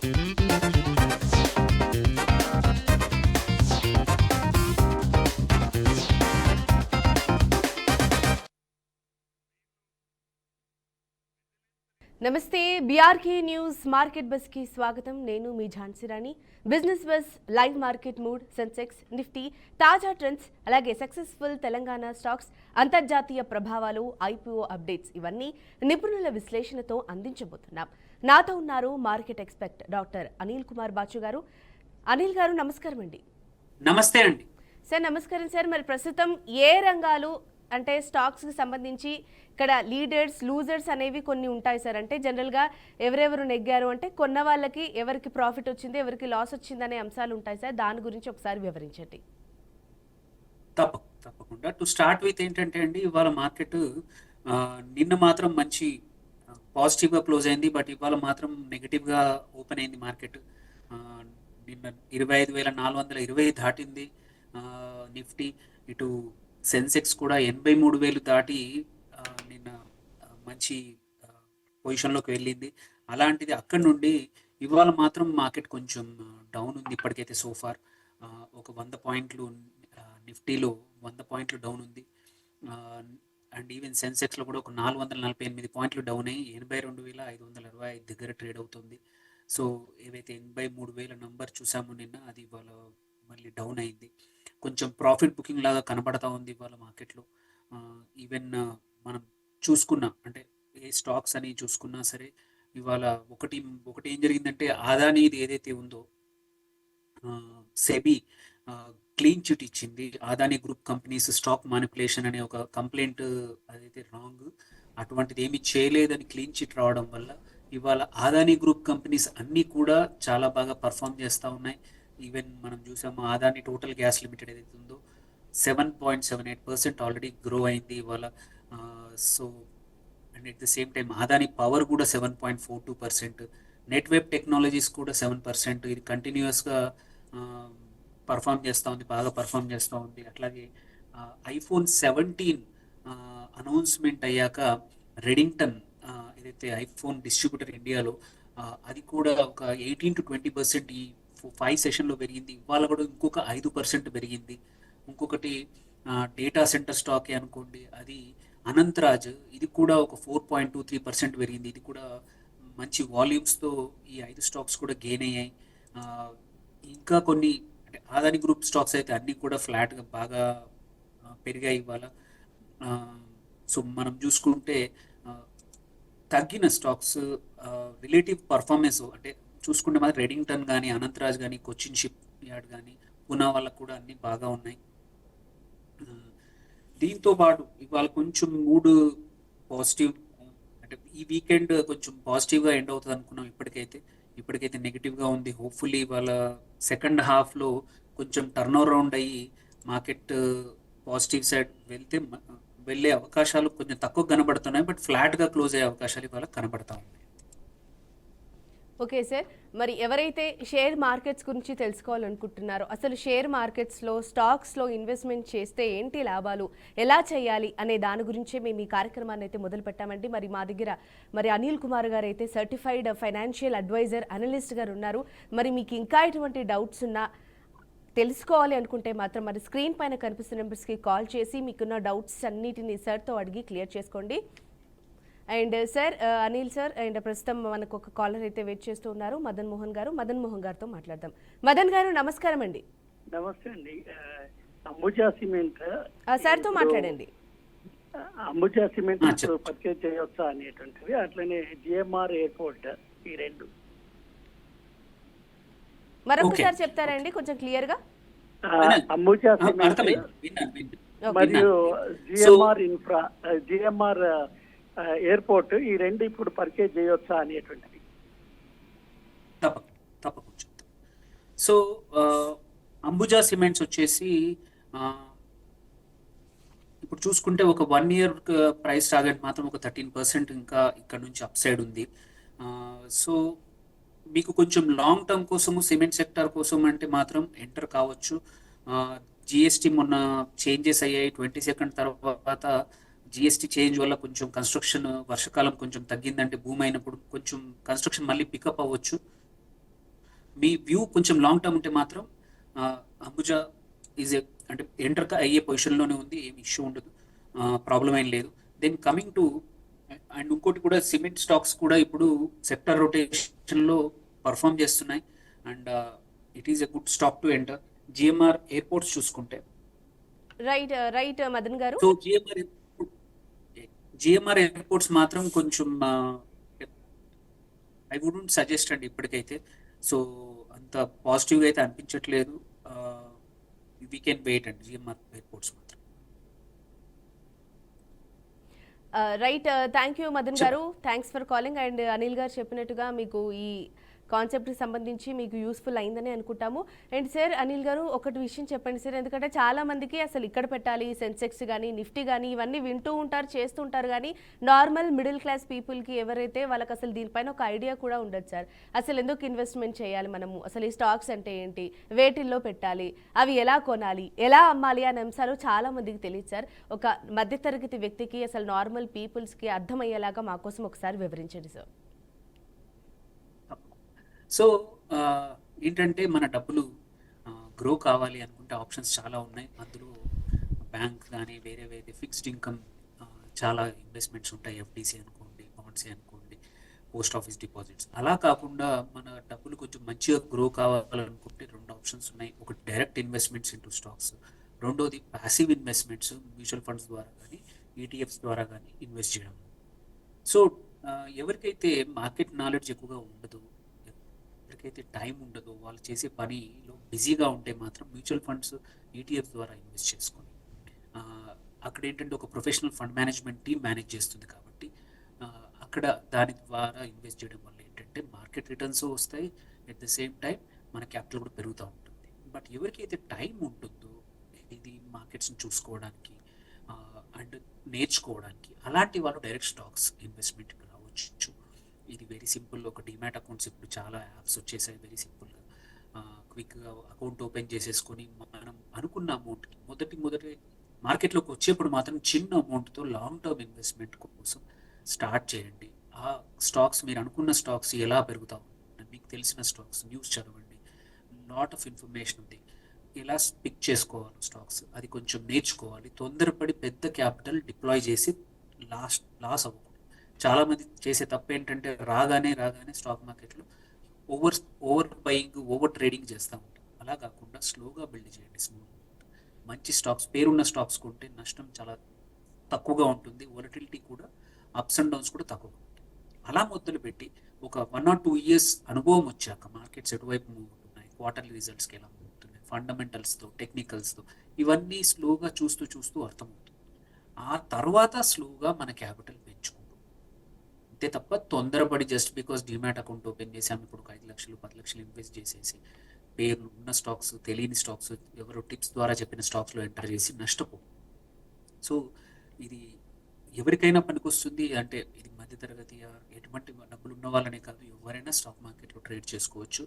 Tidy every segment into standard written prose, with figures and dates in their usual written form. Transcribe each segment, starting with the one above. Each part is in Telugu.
నమస్తే బీఆర్కే న్యూస్ మార్కెట్ బస్ కి స్వాగతం. నేను మీ Jhansi Rani. Business bus live market mood, Sensex, Nifty, తాజా ట్రెండ్స్, అలాగే సక్సెస్ఫుల్ తెలంగాణ స్టాక్స్, అంతర్జాతీయ ప్రభావాలు, ఐపీఓ అప్డేట్స్ ఇవన్నీ నిపుణుల విశ్లేషణతో అందించబోతున్నాం. నాతో ఉన్నారు market expert doctor Anil Kumar Bachu గారు. అనిల్ గారు నమస్కారం అండి. నమస్తే అండి. సార్ నమస్కారం సార్. మరి ప్రస్తుతం ఏ రంగాలు అంటే స్టాక్స్కి సంబంధించి ఇక్కడ లీడర్స్ లూజర్స్ అనేవి కొన్ని ఉంటాయి సార్. అంటే జనరల్గా ఎవరెవరు నెగ్గారు అంటే కొన్న వాళ్ళకి ఎవరికి ప్రాఫిట్ వచ్చింది, ఎవరికి లాస్ వచ్చింది అనే అంశాలు ఉంటాయి సార్. దాని గురించి ఒకసారి వివరించండి. తప్పకుండా. టు స్టార్ట్ విత్ ఏంటంటే అండి, ఇవాళ మార్కెట్ నిన్న మాత్రం మంచి పాజిటివ్గా క్లోజ్ అయింది. బట్ ఇవాళ మాత్రం నెగిటివ్గా ఓపెన్ అయింది మార్కెట్. నిన్న 25,420 దాటింది నిఫ్టీ. ఇటు సెన్సెక్స్ కూడా 83,000 దాటి నిన్న మంచి పొజిషన్లోకి వెళ్ళింది. అలాంటిది అక్కడి నుండి ఇవాళ మాత్రం మార్కెట్ కొంచెం డౌన్ ఉంది. ఇప్పటికైతే సోఫార్ ఒక 100 పాయింట్లు నిఫ్టీలో 100 పాయింట్లు డౌన్ ఉంది. అండ్ ఈవెన్ సెన్సెక్స్లో కూడా ఒక 448 పాయింట్లు డౌన్ అయ్యి 82,565 దగ్గర ట్రేడ్ అవుతుంది. సో ఏవైతే 83,000 నంబర్ చూసామో నిన్న, అది ఇవాళ మళ్ళీ డౌన్ అయింది. కొంచెం ప్రాఫిట్ బుకింగ్ లాగా కనబడతా ఉంది ఇవాళ మార్కెట్లో. ఈవెన్ మనం చూసుకున్నా అంటే ఏ స్టాక్స్ అని చూసుకున్నా సరే, ఇవాళ ఒకటి ఏం జరిగిందంటే, అదానీది ఏదైతే ఉందో సెబీ క్లీన్ చిట్ ఇచ్చింది. Adani group companies stock manipulation అనే ఒక కంప్లైంట్ అదైతే రాంగ్, అటువంటిది ఏమీ చేయలేదని క్లీన్ చిట్ రావడం వల్ల ఇవాళ అదానీ గ్రూప్ కంపెనీస్ అన్నీ కూడా చాలా బాగా పర్ఫామ్ చేస్తూ ఉన్నాయి. ఈవెన్ మనం చూసాము అదానీ టోటల్ గ్యాస్ లిమిటెడ్ ఏదైతే ఉందో 7.78% ఆల్రెడీ గ్రో అయింది ఇవాళ. So and at the same time Adani power కూడా 7.42%, నెట్వెబ్ టెక్నాలజీస్ కూడా 7%. ఇది కంటిన్యూస్గా బాగా పర్ఫామ్ చేస్తూ ఉంది. అట్లాగే ఐఫోన్ 17 అనౌన్స్మెంట్ అయ్యాక రెడింగ్టన్ ఏదైతే ఐఫోన్ డిస్ట్రిబ్యూటర్ ఇండియాలో, అది కూడా ఒక 18 to 20% ఈ 5 సెషన్లో పెరిగింది. ఇవాళ కూడా ఇంకొక 5% పెరిగింది. ఇంకొకటి డేటా సెంటర్ స్టాకే అనుకోండి, అది అనంతరాజ్, ఇది కూడా ఒక 4.23% పెరిగింది. ఇది కూడా మంచి వాల్యూమ్స్తో ఈ 5 స్టాక్స్ కూడా గెయిన్ అయ్యాయి. ఇంకా కొన్ని అంటే అదానీ గ్రూప్ స్టాక్స్ అయితే అన్నీ కూడా ఫ్లాట్గా బాగా పెరిగాయి ఇవాళ. సో మనం చూసుకుంటే తగ్గిన స్టాక్స్ రిలేటివ్ పర్ఫార్మెన్స్ అంటే చూసుకుంటే మాత్రం రెడింగ్టన్ కానీ, అనంతరాజ్ కానీ, కొచ్చిన్ షిప్ యార్డ్ కానీ, పూనా వాళ్ళకు కూడా అన్నీ బాగా ఉన్నాయి. దీంతో పాటు ఇవాళ కొంచెం మూడ్ పాజిటివ్, అంటే ఈ వీకెండ్ కొంచెం పాజిటివ్గా ఎండ్ అవుతుంది అనుకున్నాం. ఇప్పటికైతే నెగిటివ్గా ఉంది. హోప్ఫుల్లీ ఇవాళ సెకండ్ హాఫ్లో కొంచెం టర్న్ అరౌండ్ అయ్యి మార్కెట్ పాజిటివ్ సైడ్ వెళ్ళే అవకాశాలు కొంచెం తక్కువ కనబడుతున్నాయి. బట్ ఫ్లాట్గా క్లోజ్ అయ్యే అవకాశాలు ఇవాళ కనబడతా ఉన్నాయి. Okay sir. మరి ఎవరైతే షేర్ మార్కెట్స్ గురించి తెలుసుకోవాలనుకుంటున్నారో, అసలు షేర్ మార్కెట్స్లో స్టాక్స్లో ఇన్వెస్ట్మెంట్ చేస్తే ఏంటి లాభాలు, ఎలా చేయాలి అనే దాని గురించే మేము ఈ కార్యక్రమాన్ని అయితే మొదలు పెట్టామండి. మరి మా దగ్గర అనిల్ కుమార్ గారు అయితే సర్టిఫైడ్ ఫైనాన్షియల్ అడ్వైజర్, అనలిస్ట్ గారు ఉన్నారు. మరి మీకు ఇంకా ఎటువంటి డౌట్స్ ఉన్నా తెలుసుకోవాలి అనుకుంటే మాత్రం మరి స్క్రీన్ పైన కనిపిస్తున్న నెంబర్స్కి కాల్ చేసి మీకున్న డౌట్స్ అన్నిటిని సార్తో అడిగి క్లియర్ చేసుకోండి. And sir, Anil sir, and ప్రస్తుతం మనకు ఒక కాలర్ అయితే వెయిట్ చేస్తూ ఉన్నారు, మదన్ మోహన్ గారితో మాట్లాడదాం. మదన్ గారు నమస్కారం అండి. నమస్తే అండి. అంబుజా సిమెంట్ సార్తో మాట్లాడండి. అంబుజా సిమెంట్ పర్చేజ్ చేయొచ్చా అనేటువంటివి, అట్లనే జిఎంఆర్ ఎయిర్పోర్ట్, ఈ రెండు మరొకసారి చెప్తారండి కొంచెం క్లియర్ గా? అంబుజా సిమెంట్ మరియు జిఎంఆర్ ఎయిర్పోర్ట్, ఈ రెండు ఇప్పుడు పర్చేజ్ చేయొచ్చా అనేటువంటిది. తప్పకుండా. సో అంబుజా సిమెంట్స్ వచ్చేసి ఇప్పుడు చూసుకుంటే ఒక 1 year ప్రైస్ టార్గెట్ మాత్రం ఒక 13% ఇంకా ఇక్కడ నుంచి అప్ సైడ్ ఉంది. సో మీకు కొంచెం లాంగ్ టర్మ్ కోసము సిమెంట్ సెక్టర్ కోసం అంటే మాత్రం ఎంటర్ కావచ్చు. జిఎస్టీ మొన్న చేంజెస్ అయ్యాయి. 22 తర్వాత జిఎస్టీ చేంజ్ వల్ల కొంచెం కన్స్ట్రక్షన్ వర్షాకాలం కొంచెం తగ్గిందంటే భూమి అయినప్పుడు కొంచెం కన్స్ట్రక్షన్ మళ్ళీ పికప్ అవ్వచ్చు. మీ వ్యూ కొంచెం లాంగ్ టర్మ్ ఉంటే మాత్రం అంబుజా ఈజ్ ఏ అంటే ఎంటర్ అయ్యే పొజిషన్లోనే ఉంది, ఏమి ఇష్యూ ఉండదు, ప్రాబ్లం ఏం లేదు. దెన్ కమింగ్ టు అండ్ ఇంకోటి కూడా సిమెంట్ స్టాక్స్ కూడా ఇప్పుడు సెక్టర్ రొటేషన్లో పర్ఫామ్ చేస్తున్నాయి and it is a good stock to enter. GMR airports చూసుకుంటే రైట్ మదన్ గారు. సో జిఎంఆర్ ఎయిర్పోర్ట్స్ మాత్రం కొంచెం ఐ వుడెంట్ సజెస్ట్ అండి ఇప్పటికైతే. సో అంత పాజిటివ్గా అయితే అనిపించట్లేదు. వీ కెన్ వెయిట్ అండి జిఎంఆర్ ఎయిర్పోర్ట్స్ మాత్రం. రైట్, థ్యాంక్ యూ మదన్ గారు, thanks for calling. And Anil గారు చెప్పినట్టుగా మీకు ఈ కాన్సెప్ట్కి సంబంధించి మీకు యూస్ఫుల్ అయిందని అనుకుంటాము. అండ్ సార్ అనిల్ గారు ఒకటి విషయం చెప్పండి సార్, ఎందుకంటే చాలా మందికి అసలు ఇక్కడ పెట్టాలి సెన్సెక్స్ కానీ నిఫ్టీ కానీ ఇవన్నీ వింటూ ఉంటారు చేస్తూ ఉంటారు, కానీ నార్మల్ మిడిల్ క్లాస్ పీపుల్కి ఎవరైతే వాళ్ళకి అసలు దీనిపైన ఒక ఐడియా కూడా ఉండదు సార్. అసలు ఎందుకు ఇన్వెస్ట్మెంట్ చేయాలి మనము, అసలు ఈ స్టాక్స్ అంటే ఏంటి, వేటిల్లో పెట్టాలి, అవి ఎలా కొనాలి, ఎలా అమ్మాలి అనే అంశాలు చాలా మందికి తెలియదు సార్. ఒక మధ్యతరగతి వ్యక్తికి అసలు నార్మల్ పీపుల్స్కి అర్థమయ్యేలాగా మా కోసం ఒకసారి వివరించండి సార్. సో ఏంటంటే మన డబ్బులు గ్రో కావాలి అనుకుంటే ఆప్షన్స్ చాలా ఉన్నాయి. అందులో బ్యాంక్ కానీ వేరే వేరే ఫిక్స్డ్ ఇన్కమ్ చాలా ఇన్వెస్ట్మెంట్స్ ఉంటాయి. ఎఫ్డిసి అనుకోండి, బాండ్స్ అనుకోండి, పోస్ట్ ఆఫీస్ డిపాజిట్స్. అలా కాకుండా మన డబ్బులు కొంచెం మంచిగా గ్రో కావాలనుకుంటే రెండు ఆప్షన్స్ ఉన్నాయి. ఒకటి డైరెక్ట్ ఇన్వెస్ట్మెంట్స్ ఇంటూ స్టాక్స్, రెండోది ప్యాసివ్ ఇన్వెస్ట్మెంట్స్ మ్యూచువల్ ఫండ్స్ ద్వారా కానీ ఈటీఎఫ్స్ ద్వారా కానీ ఇన్వెస్ట్ చేయడం. సో ఎవరికైతే మార్కెట్ నాలెడ్జ్ ఎక్కువగా ఉండదు, ఎవరికైతే టైం ఉండదో, వాళ్ళు చేసే పనిలో బిజీగా ఉంటే మాత్రం మ్యూచువల్ ఫండ్స్ ఈటీఎఫ్ ద్వారా ఇన్వెస్ట్ చేసుకొని అక్కడ ఏంటంటే ఒక professional fund management team manage చేస్తుంది కాబట్టి అక్కడ దాని ద్వారా ఇన్వెస్ట్ చేయడం వల్ల ఏంటంటే మార్కెట్ రిటర్న్స్ వస్తాయి, ఎట్ ద సేమ్ టైం మన క్యాపిటల్ కూడా పెరుగుతూ ఉంటుంది. బట్ ఎవరికైతే టైం ఉంటుందో ఇది మార్కెట్స్ని చూసుకోవడానికి అండ్ నేర్చుకోవడానికి, అలాంటి వాళ్ళు డైరెక్ట్ స్టాక్స్ ఇన్వెస్ట్మెంట్కి రావచ్చు. ఇది వెరీ సింపుల్. ఒక డిమాట్ అకౌంట్స్ ఇప్పుడు చాలా యాప్స్ వచ్చేసాయి, వెరీ సింపుల్గా క్విక్గా అకౌంట్ ఓపెన్ చేసేసుకొని మనం అనుకున్న అమౌంట్కి మొదటి మార్కెట్లోకి వచ్చేప్పుడు మాత్రం చిన్న అమౌంట్తో లాంగ్ టర్మ్ ఇన్వెస్ట్మెంట్ కోసం స్టార్ట్ చేయండి. ఆ స్టాక్స్ మీరు అనుకున్న స్టాక్స్ ఎలా పెరుగుతావు, మీకు తెలిసిన స్టాక్స్ న్యూస్ చదవండి, లాట్ ఆఫ్ ఇన్ఫర్మేషన్ ఉంది. ఎలా పిక్ చేసుకోవాలి స్టాక్స్ అది కొంచెం నేర్చుకోవాలి. తొందరపడి పెద్ద క్యాపిటల్ డిప్లాయ్ చేసి లాస్ అవ్వకూడదు. చాలామంది చేసే తప్పు ఏంటంటే రాగానే స్టాక్ మార్కెట్లో ఓవర్ బయింగ్, ఓవర్ ట్రేడింగ్ చేస్తూ ఉంటారు. అలా కాకుండా స్లోగా బిల్డ్ చేయండి. స్మూత్ మంచి స్టాక్స్, పేరున్న స్టాక్స్ కొంటే నష్టం చాలా తక్కువగా ఉంటుంది, వొలటిలిటీ కూడా, అప్స్ అండ్ డౌన్స్ కూడా తక్కువగా ఉంటుంది. అలా మొదలు పెట్టి ఒక 1 or 2 years అనుభవం వచ్చాక మార్కెట్స్ ఎటువైపు మూవ్ అవుతున్నాయి, క్వార్టర్లీ రిజల్ట్స్కి ఎలా మూవ్ అవుతున్నాయి, ఫండమెంటల్స్తో టెక్నికల్స్తో ఇవన్నీ స్లోగా చూస్తూ అర్థమవుతుంది. ఆ తర్వాత స్లోగా మన క్యాపిటల్ పెంచుకుంటాం. అంతే తప్ప తొందరపడి just because demat account open చేసాము ఇప్పుడు 5 లక్షలు 10 లక్షలు ఇన్వెస్ట్ చేసేసి పేర్లు ఉన్న స్టాక్స్, తెలియని స్టాక్స్, ఎవరో టిప్స్ ద్వారా చెప్పిన స్టాక్స్లో ఎంటర్ చేసి నష్టపో. సో ఇది ఎవరికైనా పనికొస్తుంది. అంటే ఇది మధ్యతరగతి ఎటువంటి డబ్బులు ఉన్న వాళ్ళనే కాదు, ఎవరైనా స్టాక్ మార్కెట్లో ట్రేడ్ చేసుకోవచ్చు.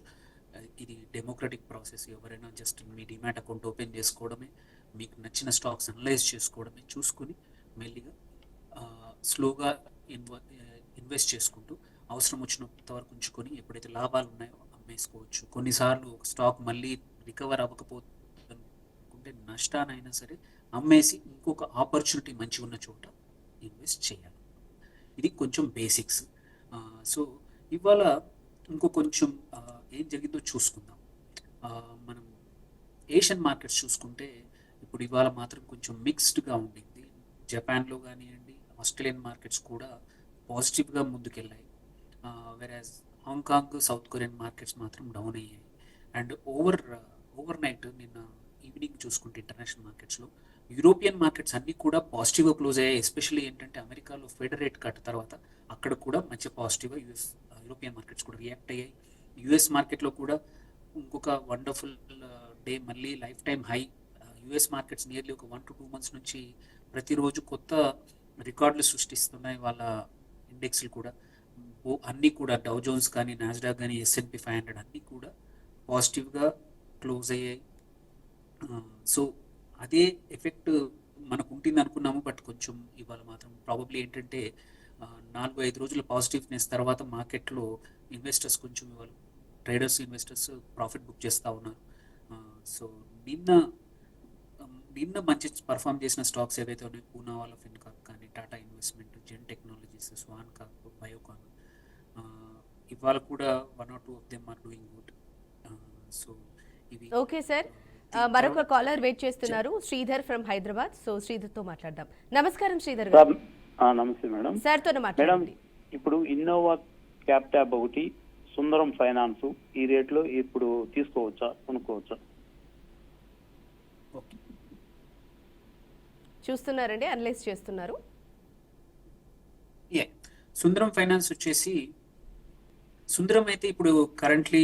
ఇది డెమోక్రటిక్ ప్రాసెస్. ఎవరైనా జస్ట్ మీ డిమాట్ అకౌంట్ ఓపెన్ చేసుకోవడమే, మీకు నచ్చిన స్టాక్స్ అనలైజ్ చేసుకోవడమే, చూసుకుని మెల్లిగా స్లోగా ఇన్వెస్ట్ చేసుకుంటూ అవసరం వచ్చినంత వరకు ఉంచుకొని ఎప్పుడైతే లాభాలు ఉన్నాయో అమ్మేసుకోవచ్చు. కొన్నిసార్లు ఒక స్టాక్ మళ్ళీ రికవర్ అవ్వకపోతే అనుకుంటే నష్టానైనా సరే అమ్మేసి ఇంకొక ఆపర్చునిటీ మంచిగా ఉన్న చోట ఇన్వెస్ట్ చేయాలి. ఇది కొంచెం బేసిక్స్. సో ఇవాళ ఇంకో కొంచెం ఏం జరిగిందో చూసుకుందాం. మనం ఏషియన్ మార్కెట్స్ చూసుకుంటే ఇప్పుడు ఇవాళ మాత్రం కొంచెం మిక్స్డ్గా ఉండింది. జపాన్లో కానివ్వండి, ఆస్ట్రేలియన్ మార్కెట్స్ కూడా పాజిటివ్గా ముందుకెళ్ళాయి. వెరాజ్ హాంకాంగ్, సౌత్ కొరియన్ మార్కెట్స్ మాత్రం డౌన్ అయ్యాయి. అండ్ ఓవర్ నైట్ నిన్న ఈవినింగ్ చూసుకుంటే ఇంటర్నేషనల్ మార్కెట్స్లో యూరోపియన్ మార్కెట్స్ అన్నీ కూడా పాజిటివ్గా క్లోజ్ అయ్యాయి. ఎస్పెషల్లీ ఏంటంటే అమెరికాలో ఫెడ్ రేట్ కట్ తర్వాత అక్కడ కూడా మంచి పాజిటివ్గా యూరోపియన్ మార్కెట్స్ కూడా రియాక్ట్ అయ్యాయి. యుఎస్ మార్కెట్లో కూడా ఇంకొక వండర్ఫుల్ డే, మళ్ళీ life time high. US markets nearly ఒక 1 to 2 months నుంచి ప్రతిరోజు కొత్త రికార్డులు సృష్టిస్తున్నాయి. వాళ్ళ ఇండెక్స్లు కూడా అన్నీ కూడా డౌ జోన్స్ కానీ, నాస్డాక్ కానీ, S&P 500 అన్నీ కూడా పాజిటివ్గా క్లోజ్ అయ్యాయి. సో అదే ఎఫెక్ట్ మనకు ఉంటుంది అనుకున్నాము. బట్ కొంచెం ఇవాళ మాత్రం ప్రాబబ్లీ ఏంటంటే 4-5 రోజుల పాజిటివ్నెస్ తర్వాత మార్కెట్లో ఇన్వెస్టర్స్ కొంచెం ఇవాళ ట్రేడర్స్ ఇన్వెస్టర్స్ ప్రాఫిట్ బుక్ చేస్తూ ఉన్నారు. సో నిన్న నిన్న మంచి పర్ఫామ్ చేసిన స్టాక్స్ ఏవైతే ఉన్నాయో పూనావాలా ఫిన్కార్ప్ కానీ, Tata investment, Zen technologies, Swan corp, Biocon, ఇవాళ కూడా 1 or 2 of them are doing good. So ఇవి ఓకే సార్, దీని మరొక తర్వాత కాలర్ వెయిట్ చేస్తున్నారు, శ్రీధర్ ఫ్రమ్ హైదరాబాద్. సో శ్రీధర్తో మాట్లాడదాం. నమస్కారం శ్రీధర్ గారు. నమస్తే మేడం. సార్తో మేడం, మాట్లాడండి. ఇప్పుడు ఇన్నోవా క్యాప్ ట్యాబ్ ఒకటి, సుందరం ఫైనాన్స్ ఈ రేట్లో ఇప్పుడు తీసుకోవచ్చా, కొనుక్కోవచ్చా? ఓకే. చూస్తున్నారండి, అనలైజ్ చేస్తున్నారు. సుందరం ఫైనాన్స్ వచ్చేసి, సుందరం అయితే ఇప్పుడు కరెంట్లీ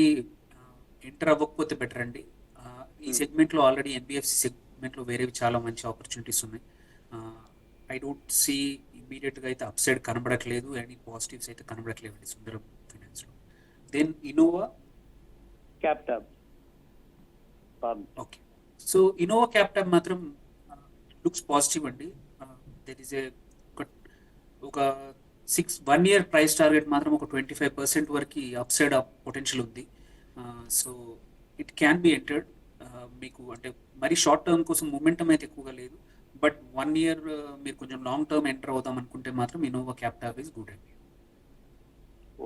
ఎంటర్ అవ్వకపోతే బెటర్ అండి. ఈ సెగ్మెంట్లో ఆల్రెడీ ఎన్బిఎఫ్సి సెగ్మెంట్లో వేరేవి చాలా మంచి ఆపర్చునిటీస్ ఉన్నాయి. ఐ డోంట్ సీ ఇమీడియట్గా అయితే అప్ సైడ్ కనబడట్లేదు, అండ్ పాజిటివ్స్ అయితే కనబడట్లేదు అండి సుందరం ఫైనాన్స్లో. Then Innova Captab. Okay. So Innova Captab మాత్రం లుక్స్ పాజిటివ్ అండి. దెర్ ఈస్ ఒక 1 year ప్రైస్ టార్గెట్ మాత్రం ఒక 25% వరకు అప్ సైడ్ పొటెన్షియల్ ఉంది. So it can be entered. మీకు అంటే మరి షార్ట్ టర్మ్ కోసం మూమెంటం అయితే ఎక్కువగా లేదు, బట్ 1 year మీరు కొంచెం లాంగ్ టర్మ్ ఎంటర్ అవుదాం అనుకుంటే మాత్రం Innova Captab is good అండి.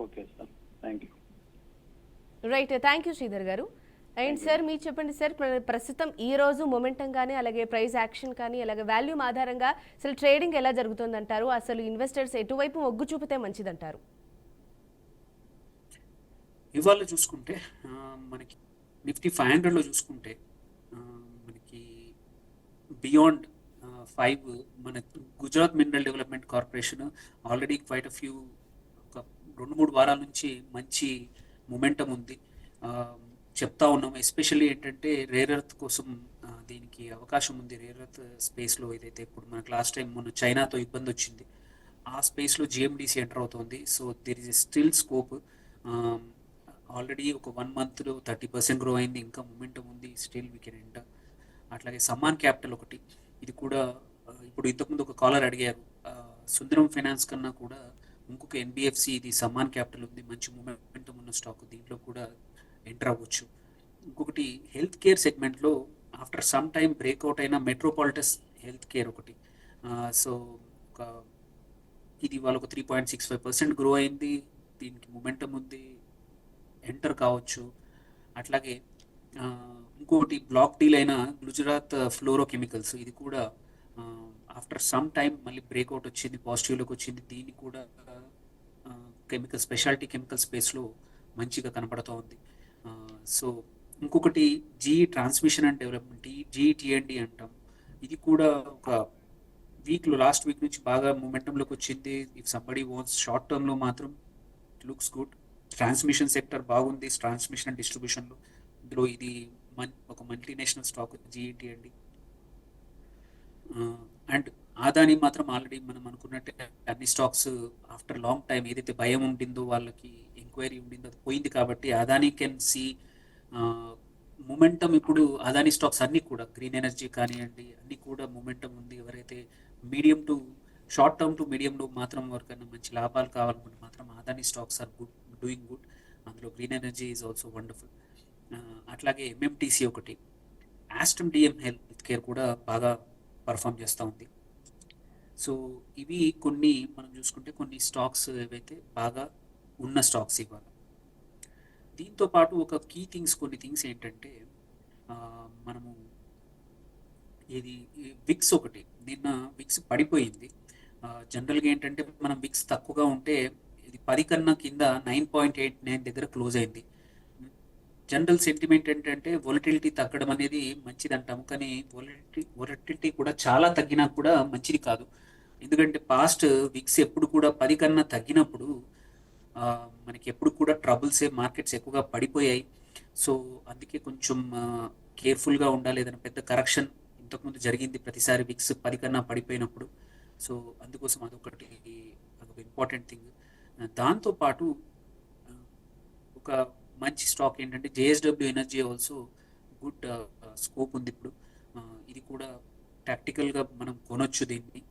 Okay sir, thank you. Right, thank you Sridhar garu. And sir మీరు చెప్పండి సార్, ప్రస్తుతం ఈ రోజు మొమెంటం కానీ, అలాగే ప్రైస్ యాక్షన్ కానీ, అలాగే వాల్యూమ్ ఆధారంగా అసలు ట్రేడింగ్ ఎలా జరుగుతుందంటారు? అసలు ఇన్వెస్టర్స్ ఎటువైపు మొగ్గు చూపితే మంచిదంటారు? ఇవాళ చూసుకుంటే మనకి నిఫ్టీ 500లో చూసుకుంటే మనకి బియాండ్ 5 మన Gujarat mineral development corporation already quiet few ఒక 2-3 వారాల నుంచి మంచి మొమెంటం ఉంది. చెప్తా ఉన్నాం, ఎస్పెషల్లీ ఏంటంటే రేర్ ఎర్త్ కోసం దీనికి అవకాశం ఉంది. రేర్ ఎర్త్ స్పేస్లో ఏదైతే ఇప్పుడు మనకు లాస్ట్ టైం మొన్న చైనాతో ఇబ్బంది వచ్చింది, ఆ స్పేస్లో జిఎండిసి ఎంటర్ అవుతుంది. So there is still scope. Already ఒక 1 monthలో 30% గ్రో అయింది, ఇంకా మొమెంటం ఉంది, స్టిల్ వీ కెన్ ఎంటర్. అట్లాగే సమ్మాన్ క్యాపిటల్ ఒకటి, ఇది కూడా ఇప్పుడు ఇంతకుముందు ఒక కాలర్ అడిగారు, సుందరం ఫైనాన్స్ కన్నా కూడా ఇంకొక ఎన్బిఎఫ్సి ఇది సమ్మాన్ క్యాపిటల్ ఉంది, మంచి మొమెంటం ఉన్న స్టాక్, దీంట్లో కూడా ఎంటర్ అవ్వచ్చు. ఇంకొకటి హెల్త్ కేర్ సెగ్మెంట్లో ఆఫ్టర్ సమ్ టైమ్ బ్రేక్అవుట్ అయిన మెట్రోపాలిటస్ హెల్త్ కేర్ ఒకటి. సో ఒక ఇది వాళ్ళకు 3.65% గ్రో అయింది, దీనికి మొమెంటం ఉంది, ఎంటర్ కావచ్చు. అట్లాగే ఇంకోటి బ్లాక్ డీల్ అయిన గుజరాత్ ఫ్లోరో కెమికల్స్, ఇది కూడా ఆఫ్టర్ సమ్ టైమ్ మళ్ళీ బ్రేక్అవుట్ వచ్చింది, పాజిటివ్లోకి వచ్చింది, దీన్ని కూడా కెమికల్ స్పెషాలిటీ కెమికల్ స్పేస్లో మంచిగా కనపడుతూ ఉంది. సో ఇంకొకటి జీఈ ట్రాన్స్మిషన్ అండ్ డెవలప్మెంట్, జీఈటీఎండి అంటాం, ఇది కూడా ఒక లాస్ట్ వీక్ నుంచి బాగా మూమెంటంలోకి వచ్చింది. ఇఫ్ సంబడి వాన్స్ షార్ట్ టర్మ్లో మాత్రం it looks good. Transmission sector బాగుంది, ట్రాన్స్మిషన్ అండ్ డిస్ట్రిబ్యూషన్లో. ఇందులో ఇది ఒక మల్టీనేషనల్ స్టాక్ జీఈటీఎండి. అండ్ ఆదాని మాత్రం ఆల్రెడీ మనం అనుకున్నట్టే అన్ని స్టాక్స్ ఆఫ్టర్ లాంగ్ టైం ఏదైతే భయం ఉండిందో, వాళ్ళకి ఎంక్వైరీ ఉండిందో అది పోయింది, కాబట్టి అదాని కెన్ సి మొమెంటం. ఇప్పుడు అదాని స్టాక్స్ అన్నీ కూడా గ్రీన్ ఎనర్జీ కానివ్వండి, అన్నీ కూడా మొమెంటం ఉంది. ఎవరైతే medium to short term to మీడియంలో మాత్రం ఎవరికైనా మంచి లాభాలు కావాలనుకుంటే మాత్రం Adani stocks are good, doing good. అందులో green energy is also wonderful. అట్లాగే ఎంఎంటీసీ ఒకటి, ఆస్ట్రమ్ డిఎం హెల్త్ కేర్ కూడా బాగా పర్ఫామ్ చేస్తూ ఉంది. సో ఇవి కొన్ని మనం చూసుకుంటే కొన్ని స్టాక్స్ ఏవైతే బాగా ఉన్న స్టాక్స్ ఇవాళ. దీంతో పాటు ఒక కొన్ని థింగ్స్ ఏంటంటే మనము ఇది విక్స్ ఒకటి, నిన్న విక్స్ పడిపోయింది. జనరల్గా ఏంటంటే మనం విక్స్ తక్కువగా ఉంటే ఇది 10 కన్నా కింద 9.89 దగ్గర క్లోజ్ అయింది. జనరల్ సెంటిమెంట్ ఏంటంటే వొలటిలిటీ తగ్గడం అనేది మంచిది అంటాము, కానీ వొలటిలిటీ కూడా చాలా తగ్గినా కూడా మంచిది కాదు. ఎందుకంటే పాస్ట్ విక్స్ ఎప్పుడు కూడా 10 కన్నా తగ్గినప్పుడు మనకి ఎప్పుడు కూడా ట్రబుల్సే, మార్కెట్స్ ఎక్కువగా పడిపోయాయి. సో అందుకే కొంచెం కేర్ఫుల్గా ఉండాలి. ఏదైనా పెద్ద కరెక్షన్ ఇంతకుముందు జరిగింది ప్రతిసారి విక్స్ 10 కన్నా పడిపోయినప్పుడు. సో అందుకోసం అదొక ఇంపార్టెంట్ థింగ్. దాంతోపాటు ఒక మంచి స్టాక్ ఏంటంటే JSW energy also good scope ఉంది ఇప్పుడు. ఇది కూడా టాక్టికల్గా మనం కొనొచ్చు దీన్ని.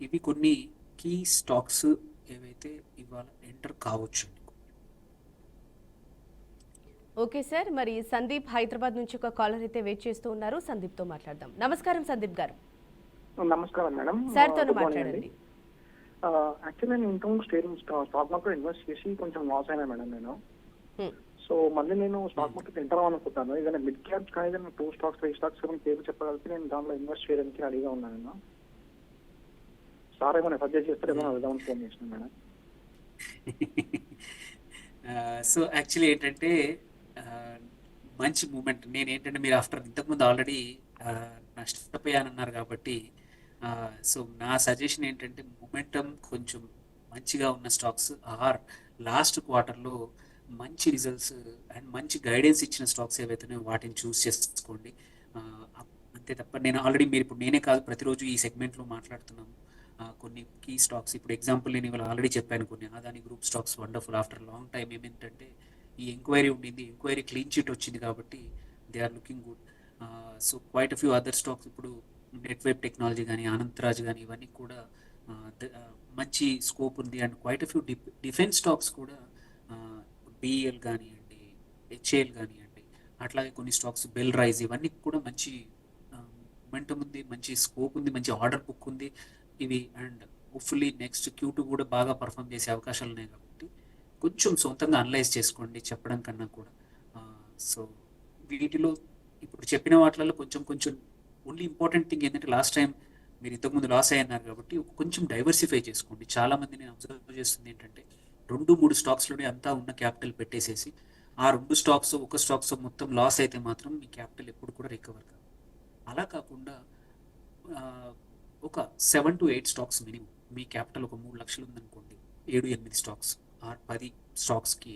ఇవి కొన్ని కీ స్టాక్స్ ఏవైతే ఇవాళ ఎంటర్ కావచ్చు. ఓకే సార్, మరి సందీప్ హైదరాబాద్ నుంచి ఒక కాలర్ అయితే వెయిట్ చేస్తూ ఉన్నారు. సందీప్తో మాట్లాడదాం. నమస్కారం సందీప్ గారు. నమస్కారం మేడం. సార్తో గుడ్ మార్నింగ్ మాట్లాడండి. అండి. యాక్చువల్లీ నేను ఇంతకుముందు స్టాక్ మార్కెట్ ఇన్వెస్ట్ చేసి కొంచెం లాస్ అయినా మేడం నేను. హ్మ్. సో మళ్ళీ నేను స్టాక్ మార్కెట్ ఎంటర్ అవ్వాలనుకుంటాను. ఏదైనా మిడ్ క్యాప్స్ కానీ ఏదైనా 2 స్టాక్స్ 3 స్టాక్స్ ఏమైనా పేరు చెప్పగలిగితే నేను దాంట్లో ఇన్వెస్ట్ చేయడానికి రెడీగా ఉన్నాను నేను. సార్ ఏమైనా సజెస్ట్ చేస్తే ఏమైనా వెళ్దామని ఫోన్ చేసిన మేడం. సో యాక్చువల్లీ ఏంటంటే ఆ, మంచి మూమెంట్. నేను ఏంటంటే మీరు ఆఫ్టర్ ఇంతకుముందు ఆల్రెడీ నష్టపోయానన్నారు కాబట్టి సో నా సజెషన్ ఏంటంటే మొమెంటం కొంచెం మంచిగా ఉన్న స్టాక్స్ ఆర్ లాస్ట్ క్వార్టర్లో మంచి రిజల్ట్స్ అండ్ మంచి గైడెన్స్ ఇచ్చిన స్టాక్స్ ఏవైతున్నాయో వాటిని చూస్ చేసుకోండి. ఆ, అంతే తప్ప నేను ఆల్రెడీ మీరు ఇప్పుడు నేనే కాదు ప్రతిరోజు ఈ సెగ్మెంట్లో మాట్లాడుతున్నాము. కొన్ని కీ స్టాక్స్ ఇప్పుడు ఎగ్జాంపుల్ నేను ఇవాళ ఆల్రెడీ చెప్పాను కొన్ని Adani group stocks wonderful after long time ఏమేంటంటే ఈ ఎంక్వైరీ ఉండింది, ఎంక్వైరీ క్లీన్ చిట్ వచ్చింది కాబట్టి they are looking good. So quite few other stocks ఇప్పుడు నెట్వెబ్ టెక్నాలజీ కానీ అనంతరాజ్ కానీ ఇవన్నీ కూడా మంచి స్కోప్ ఉంది. And quiet few defence stocks కూడా బిఎల్ కానివ్వండి, హెచ్ఏఎల్ కానివ్వండి, అట్లాగే కొన్ని స్టాక్స్ బెల్ రైజ్ ఇవన్నీ కూడా మంచి మొమెంటం ఉంది, మంచి స్కోప్ ఉంది, మంచి ఆర్డర్ బుక్ ఉంది ఇవి. అండ్ హోప్ఫుల్లీ నెక్స్ట్ Q2 కూడా బాగా పర్ఫామ్ చేసే అవకాశాలు ఉన్నాయి కాబట్టి కొంచెం సొంతంగా అనలైజ్ చేసుకోండి చెప్పడం కన్నా కూడా. సో వీటిలో ఇప్పుడు చెప్పిన వాటిలలో కొంచెం కొంచెం ఓన్లీ ఇంపార్టెంట్ థింగ్ ఏంటంటే లాస్ట్ టైం మీరు ఇంతకుముందు లాస్ అయ్యన్నారు కాబట్టి కొంచెం డైవర్సిఫై చేసుకోండి. చాలా మంది నేను అబ్జర్వ్ చేస్తుంది ఏంటంటే 2-3 స్టాక్స్లోనే అంతా ఉన్న క్యాపిటల్ పెట్టేసేసి ఆ 2 స్టాక్స్ ఒక స్టాక్స్ మొత్తం లాస్ అయితే మాత్రం మీ క్యాపిటల్ ఎప్పుడు కూడా రికవర్ కాదు. అలా కాకుండా ఒక 7 to 8 stocks minimum, me capital ఒక 3 లక్షలు ఉందనుకోండి, 7-8 స్టాక్స్ ఆర్ 10 స్టాక్స్కి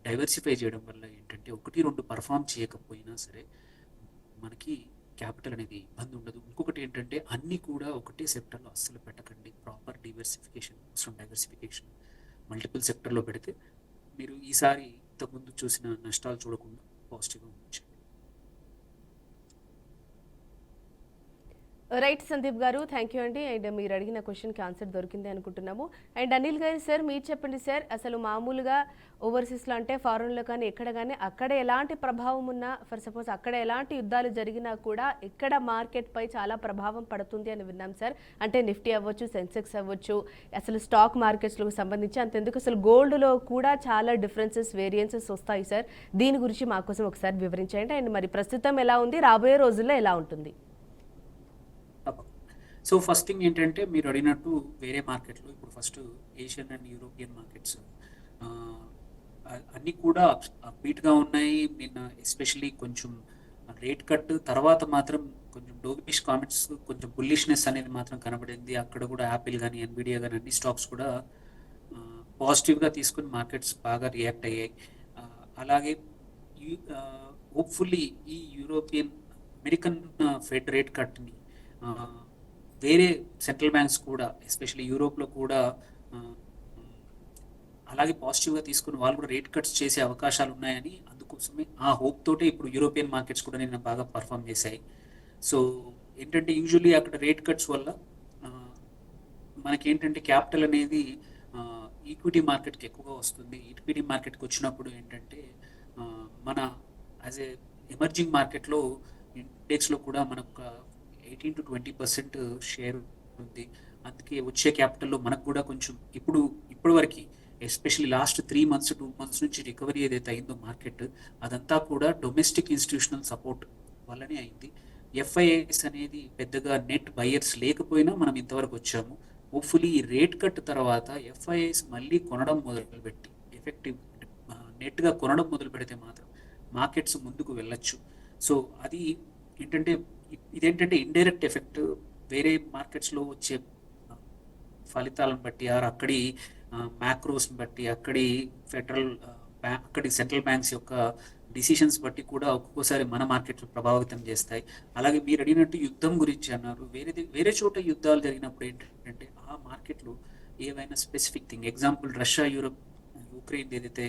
డైవర్సిఫై చేయడం వల్ల ఏంటంటే 1-2 పర్ఫామ్ చేయకపోయినా సరే మనకి క్యాపిటల్ అనేది ఇబ్బంది ఉండదు. ఇంకొకటి ఏంటంటే అన్నీ కూడా ఒకటే సెక్టర్లో అస్సలు పెట్టకండి. ప్రాపర్ డైవర్సిఫికేషన్ మల్టిపుల్ సెక్టర్లో పెడితే మీరు ఈసారి ఇంతకుముందు చూసిన నష్టాలు చూడకుండా పాజిటివ్గా ఉంచండి. రైట్ సందీప్ గారు, థ్యాంక్ యూ అండి. అండ్ మీరు అడిగిన క్వశ్చన్కి ఆన్సర్ దొరికింది అనుకుంటున్నాము. అండ్ అనిల్ గారు సార్, మీరు చెప్పండి సార్, అసలు మామూలుగా ఓవర్సీస్లో అంటే ఫారెన్లో కానీ ఎక్కడ కానీ అక్కడ ఎలాంటి ప్రభావం ఉన్నా, ఫర్ సపోజ్ అక్కడ ఎలాంటి యుద్ధాలు జరిగినా కూడా ఇక్కడ మార్కెట్ పై చాలా ప్రభావం పడుతుంది అని విన్నాం సార్. అంటే నిఫ్టీ అవ్వచ్చు, సెన్సెక్స్ అవ్వచ్చు, అసలు స్టాక్ మార్కెట్స్లకు సంబంధించి అంతెందుకు అసలు గోల్డ్లో కూడా చాలా డిఫరెన్సెస్, వేరియంసెస్ వస్తాయి సార్. దీని గురించి మా కోసం ఒకసారి వివరించండి. అండ్ మరి ప్రస్తుతం ఎలా ఉంది, రాబోయే రోజుల్లో ఎలా ఉంటుంది? సో ఫస్ట్ థింగ్ ఏంటంటే మీరు అడిగినట్టు వేరే మార్కెట్లో ఇప్పుడు first Asian and European markets అన్నీ కూడా అప్బీట్గా ఉన్నాయి. నిన్న ఎస్పెషలీ కొంచెం రేట్ కట్ తర్వాత మాత్రం కొంచెం డోగిష్ కామెంట్స్, కొంచెం బుల్లిష్నెస్ అనేది మాత్రం కనబడింది. అక్కడ కూడా యాపిల్ కానీ ఎన్విడియా కానీ అన్ని స్టాక్స్ కూడా పాజిటివ్గా తీసుకుని మార్కెట్స్ బాగా రియాక్ట్ అయ్యాయి. అలాగే హోప్ఫుల్లీ ఈ యూరోపియన్ అమెరికన్ ఫెడ్ రేట్ కట్ని వేరే సెంట్రల్ బ్యాంక్స్ కూడా ఎస్పెషల్లీ యూరోప్లో కూడా అలాగే పాజిటివ్గా తీసుకుని వాళ్ళు కూడా రేట్ కట్స్ చేసే అవకాశాలు ఉన్నాయని, అందుకోసమే ఆ హోప్ తోటే ఇప్పుడు యూరోపియన్ మార్కెట్స్ కూడా నిన్న బాగా పర్ఫామ్ చేశాయి. సో ఏంటంటే యూజువల్లీ అక్కడ రేట్ కట్స్ వల్ల మనకేంటంటే క్యాపిటల్ అనేది ఈక్విటీ మార్కెట్కి ఎక్కువగా వస్తుంది. ఈక్విటీ మార్కెట్కి వచ్చినప్పుడు ఏంటంటే మన యాజ్ ఏ ఎమర్జింగ్ మార్కెట్లో ఇండెక్స్లో కూడా మనకు 18 to 20% షేర్ ఉంది. అందుకే వచ్చే క్యాపిటల్లో మనకు కూడా కొంచెం ఇప్పటి వరకు ఎస్పెషల్లీ లాస్ట్ 3 months 2 months నుంచి రికవరీ ఏదైతే అయిందో మార్కెట్, అదంతా కూడా డొమెస్టిక్ ఇన్స్టిట్యూషనల్ సపోర్ట్ వల్లనే అయింది. ఎఫ్ఐఐస్ అనేది పెద్దగా నెట్ బయర్స్ లేకపోయినా మనం ఇంతవరకు వచ్చాము. హోప్ఫుల్లీ ఈ రేట్ కట్ తర్వాత ఎఫ్ఐఐస్ మళ్ళీ కొనడం మొదలుపెట్టి ఎఫెక్టివ్ నెట్గా కొనడం మొదలు పెడితే మాత్రం మార్కెట్స్ ముందుకు వెళ్ళొచ్చు. సో అది ఏంటంటే ఇదేంటంటే ఇండైరెక్ట్ ఎఫెక్ట్ వేరే మార్కెట్స్లో వచ్చే ఫలితాలను బట్టి ఆర్ అక్కడి మ్యాక్రోస్ని బట్టి అక్కడి అక్కడి సెంట్రల్ బ్యాంక్స్ యొక్క డిసిషన్స్ బట్టి కూడా ఒక్కొక్కసారి మన మార్కెట్లు ప్రభావితం చేస్తాయి. అలాగే మీరు అడిగినట్టు యుద్ధం గురించి అన్నారు. వేరే చోట యుద్ధాలు జరిగినప్పుడు ఏంటంటే ఆ మార్కెట్లో ఏవైనా specific thing, example Russia Ukraine ఏదైతే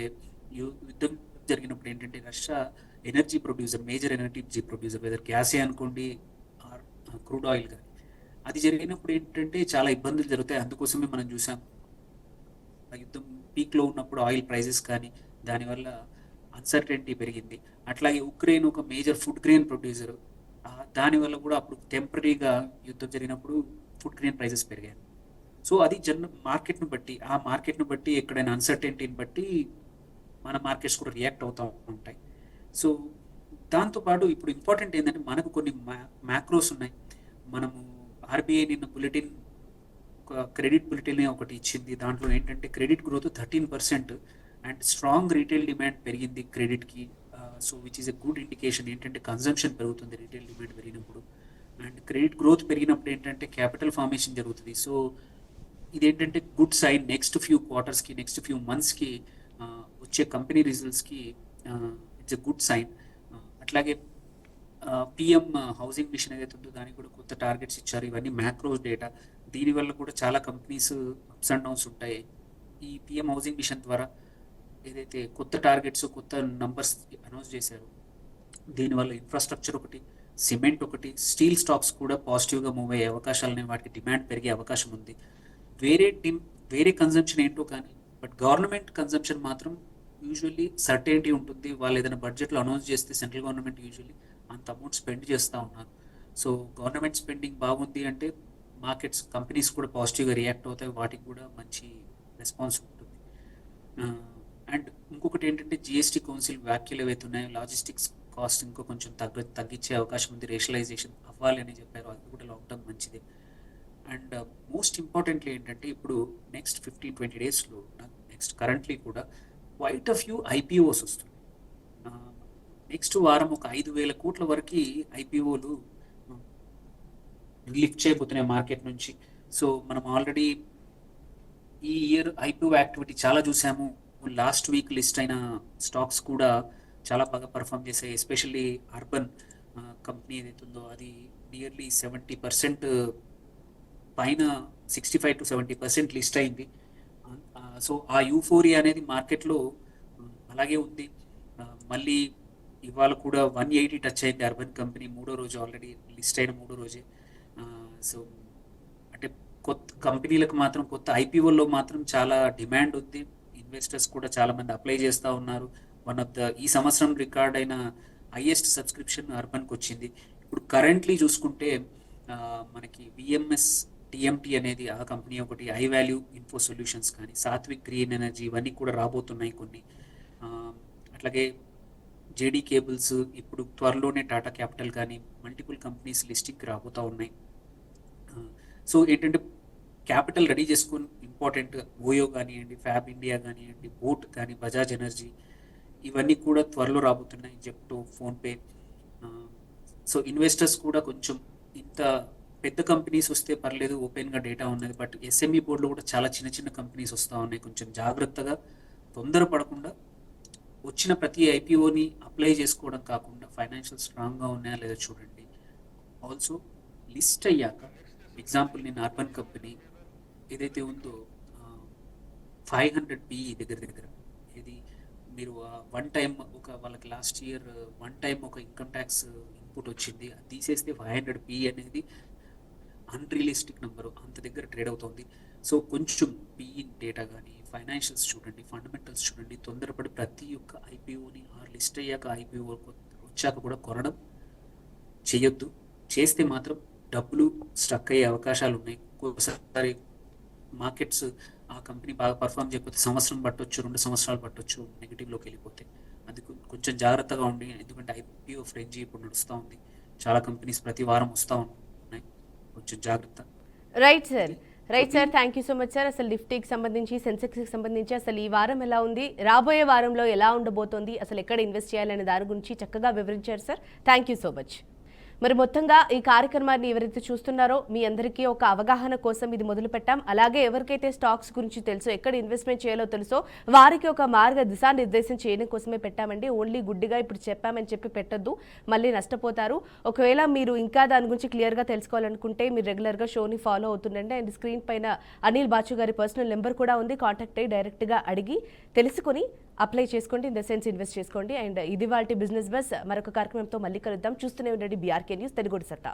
యుద్ధం జరిగినప్పుడు ఏంటంటే Russia energy producer, major energy producer, whether గ్యాసే అనుకోండి ఆర్ క్రూడ్ ఆయిల్ కానీ, అది జరిగినప్పుడు ఏంటంటే చాలా ఇబ్బందులు జరుగుతాయి. అందుకోసమే మనం చూసాం ఆ యుద్ధం పీక్లో ఉన్నప్పుడు ఆయిల్ ప్రైజెస్ కానీ దానివల్ల అన్సర్టెనిటీ పెరిగింది. అట్లాగే ఉక్రెయిన్ ఒక మేజర్ ఫుడ్ గ్రెయిన్ ప్రొడ్యూసర్, దానివల్ల కూడా అప్పుడు టెంపరీగా యుద్ధం జరిగినప్పుడు ఫుడ్ గ్రెయిన్ ప్రైసెస్ పెరిగాయి. సో అది మార్కెట్ను బట్టి, ఆ మార్కెట్ను బట్టి ఎక్కడైనా అన్సర్టెనిటీని బట్టి మన మార్కెట్స్ కూడా రియాక్ట్ అవుతూ ఉంటాయి. సో దాంతోపాటు ఇప్పుడు ఇంపార్టెంట్ ఏంటంటే మనకు కొన్ని మ్యాక్రోస్ ఉన్నాయి. మనము ఆర్బీఐ నిన్న బులెటిన్, క్రెడిట్ బులెటిన్ ఒకటి ఇచ్చింది. దాంట్లో ఏంటంటే credit growth 13% and strong retail demand పెరిగింది క్రెడిట్కి. So which is a good indication. ఏంటంటే కన్జంప్షన్ పెరుగుతుంది రీటైల్ డిమాండ్ పెరిగినప్పుడు, అండ్ క్రెడిట్ గ్రోత్ పెరిగినప్పుడు ఏంటంటే క్యాపిటల్ ఫార్మేషన్ జరుగుతుంది. సో ఇదేంటంటే గుడ్ సైన్ నెక్స్ట్ ఫ్యూ క్వార్టర్స్కి, నెక్స్ట్ ఫ్యూ మంత్స్కి వచ్చే కంపెనీ రిజల్ట్స్కి ఇట్స్ ఎ గుడ్ సైన్. అట్లాగే పిఎం హౌసింగ్ మిషన్ ఏదైతే ఉందో దానికి కూడా కొత్త టార్గెట్స్ ఇచ్చారు. ఇవన్నీ మ్యాక్రోస్ డేటా. దీనివల్ల కూడా చాలా కంపెనీస్ అప్స్ అండ్ డౌన్స్ ఉంటాయి. ఈ పిఎం హౌసింగ్ మిషన్ ద్వారా ఏదైతే కొత్త టార్గెట్స్, కొత్త నంబర్స్ అనౌన్స్ చేశారు, దీనివల్ల ఇన్ఫ్రాస్ట్రక్చర్ ఒకటి, సిమెంట్ ఒకటి, స్టీల్ స్టాక్స్ కూడా పాజిటివ్గా మూవ్ అయ్యే అవకాశాలని, వాటికి డిమాండ్ పెరిగే అవకాశం ఉంది. వేరే కన్జంప్షన్ ఏంటో కానీ, బట్ గవర్నమెంట్ కన్జంప్షన్ మాత్రం యూజువల్లీ సర్టెనిటీ ఉంటుంది. వాళ్ళు ఏదైనా బడ్జెట్లో అనౌన్స్ చేస్తే సెంట్రల్ గవర్నమెంట్ యూజువల్లీ అంత అమౌంట్ స్పెండ్ చేస్తూ ఉన్నారు. సో గవర్నమెంట్ స్పెండింగ్ బాగుంది అంటే మార్కెట్స్, కంపెనీస్ కూడా పాజిటివ్గా రియాక్ట్ అవుతాయి, వాటికి కూడా మంచి రెస్పాన్స్ ఉంటుంది. అండ్ ఇంకొకటి ఏంటంటే జిఎస్టీ కౌన్సిల్ వ్యాఖ్యలు ఏవైతే ఉన్నాయో, లాజిస్టిక్స్ కాస్ట్ ఇంకో కొంచెం తగ్గించే అవకాశం ఉంది, రేషనలైజేషన్ అవ్వాలి అని చెప్పారు. అది కూడా లాంగ్ టర్మ్ మంచిదే. అండ్ మోస్ట్ ఇంపార్టెంట్లీ ఏంటంటే ఇప్పుడు నెక్స్ట్ 15-20 డేస్లో, నెక్స్ట్ కరెంట్లీ కూడా క్వైట్ ఆఫ్ ఫ్యూ ఐపీఓస్ వస్తుంది. నెక్స్ట్ వారం ఒక 5,000 కోట్ల వరకు ఐపీఓలు లిఫ్ట్ చేయబోతున్నాయి మార్కెట్ నుంచి. సో మనం ఆల్రెడీ ఈ ఇయర్ ఐపీఓ యాక్టివిటీ చాలా చూసాము. లాస్ట్ వీక్ లిస్ట్ అయిన స్టాక్స్ కూడా చాలా బాగా పర్ఫామ్ చేశాయి. ఎస్పెషల్లీ అర్బన్ కంపెనీ ఏదైతే ఉందో అది నియర్లీ 70% పైన, 65 to 70% లిస్ట్ అయింది. సో ఆ యూఫోరియా అనేది మార్కెట్లో అలాగే ఉంది. మళ్ళీ ఇవాళ కూడా 180 టచ్ అయింది అర్బన్ కంపెనీ, 3వ రోజు, ఆల్రెడీ లిస్ట్ అయిన 3వ రోజే. సో అంటే కొత్త కంపెనీలకు మాత్రం, కొత్త ఐపీఓల్లో మాత్రం చాలా డిమాండ్ ఉంది. ఇన్వెస్టర్స్ కూడా చాలామంది అప్లై చేస్తూ ఉన్నారు. వన్ ఆఫ్ ద ఈ సంవత్సరం రికార్డ్ అయిన హైయెస్ట్ సబ్స్క్రిప్షన్ అర్బన్కి వచ్చింది. ఇప్పుడు కరెంట్లీ చూసుకుంటే మనకి విఎంఎస్ టిఎంటీ అనేది ఆ కంపెనీ ఒకటి, ఐ వాల్యూ ఇన్ఫో సొల్యూషన్స్ కానీ, సాత్విక్ గ్రీన్ ఎనర్జీ, ఇవన్నీ కూడా రాబోతున్నాయి కొన్ని. అట్లాగే జేడీ కేబుల్స్, ఇప్పుడు త్వరలోనే టాటా క్యాపిటల్ కానీ మల్టిపుల్ కంపెనీస్ లిస్టింగ్కి రాబోతూ ఉన్నాయి. సో ఏంటంటే క్యాపిటల్ రెడీ చేసుకుని ఇంపార్టెంట్, ఓయో కానివ్వండి, ఫ్యాబ్ ఇండియా కానివ్వండి, బోట్ కానీ, బజాజ్ ఎనర్జీ, ఇవన్నీ కూడా త్వరలో రాబోతున్నాయి, జెప్టో, ఫోన్పే. సో ఇన్వెస్టర్స్ కూడా కొంచెం ఇంత పెద్ద కంపెనీస్ వస్తే పర్లేదు, ఓపెన్గా డేటా ఉన్నది, బట్ ఎస్ఎంఈ బోర్డులో కూడా చాలా చిన్న చిన్న కంపెనీస్ వస్తూ ఉన్నాయి. కొంచెం జాగ్రత్తగా, తొందరపడకుండా వచ్చిన ప్రతి ఐపీఓని అప్లై చేసుకోవడం కాకుండా ఫైనాన్షియల్ స్ట్రాంగ్గా ఉన్నాయా లేదా చూడండి. ఆల్సో లిస్ట్ అయ్యాక, ఎగ్జాంపుల్ నేను అర్బన్ కంపెనీ ఏదైతే ఉందో 500 PE దగ్గర ఇది మీరు వన్ టైం వాళ్ళకి లాస్ట్ ఇయర్ వన్ టైం ఒక ఇన్కమ్ ట్యాక్స్ ఇన్పుట్ వచ్చింది, అది తీసేస్తే 500 PE అనేది అన్రియలిస్టిక్ నెంబరు, అంత దగ్గర ట్రేడ్ అవుతుంది. సో కొంచెం PE డేటా కానీ, ఫైనాన్షియల్స్ చూడండి, ఫండమెంటల్స్ చూడండి. తొందరపడి ప్రతి ఒక్క ఐపీఓని లిస్ట్ అయ్యాక, ఐపీఓ వచ్చాక కూడా కొనడం చేయొద్దు. చేస్తే మాత్రం డబ్బులు స్ట్రక్ అయ్యే అవకాశాలు ఉన్నాయి. ఒక్కోసారి మార్కెట్స్ ఆ కంపెనీ బాగా పర్ఫామ్ చేయకపోతే సంవత్సరం పట్టొచ్చు, 2 సంవత్సరాలు పట్టొచ్చు నెగిటివ్లోకి వెళ్ళిపోతే. అందుకు కొంచెం జాగ్రత్తగా ఉండి, ఎందుకంటే ఐపీఓ ఫ్రెంజీ ఇప్పుడు నడుస్తూ ఉంది, చాలా కంపెనీస్ ప్రతి వారం వస్తూ ఉన్నాయి, కొంచెం జాగ్రత్త. Right sir, thank you so much sir. అసలు నిఫ్టీకి సంబంధించి, సెన్సెక్స్కి సంబంధించి అసలు ఈ వారం ఎలా ఉంది, రాబోయే వారంలో ఎలా ఉండబోతోంది, అసలు ఎక్కడ ఇన్వెస్ట్ చేయాలనే దాని గురించి చక్కగా వివరించారు sir. Thank you so much. మరి మొత్తంగా ఈ కార్యక్రమాన్ని ఎవరైతే చూస్తున్నారో మీ అందరికీ ఒక అవగాహన కోసం ఇది మొదలు పెట్టాం. అలాగే ఎవరికైతే స్టాక్స్ గురించి తెలుసో, ఎక్కడ ఇన్వెస్ట్మెంట్ చేయాలో తెలుసో, వారికి ఒక దిశానిర్దేశం చేయడం కోసమే పెట్టామండి. ఓన్లీ గుడ్డిగా ఇప్పుడు చెప్పామని చెప్పి పెట్టొద్దు, మళ్ళీ నష్టపోతారు. ఒకవేళ మీరు ఇంకా దాని గురించి క్లియర్గా తెలుసుకోవాలనుకుంటే మీరు రెగ్యులర్గా షోని ఫాలో అవుతుండండి. అండ్ స్క్రీన్ పైన అనిల్ బాచు గారి పర్సనల్ నెంబర్ కూడా ఉంది, కాంటాక్ట్ అయ్యి డైరెక్ట్గా అడిగి తెలుసుకొని అప్లై చేసుకోండి, ఇన్ ద సెన్స్ ఇన్వెస్ట్ చేసుకోండి. అండ్ ఇది వాటి బిజినెస్ బస్. మరొక కార్యక్రమంతో మళ్ళీ కలుద్దాం. చూస్తూనే ఉండండి BRK న్యూస్, తెలుగు సత్తా.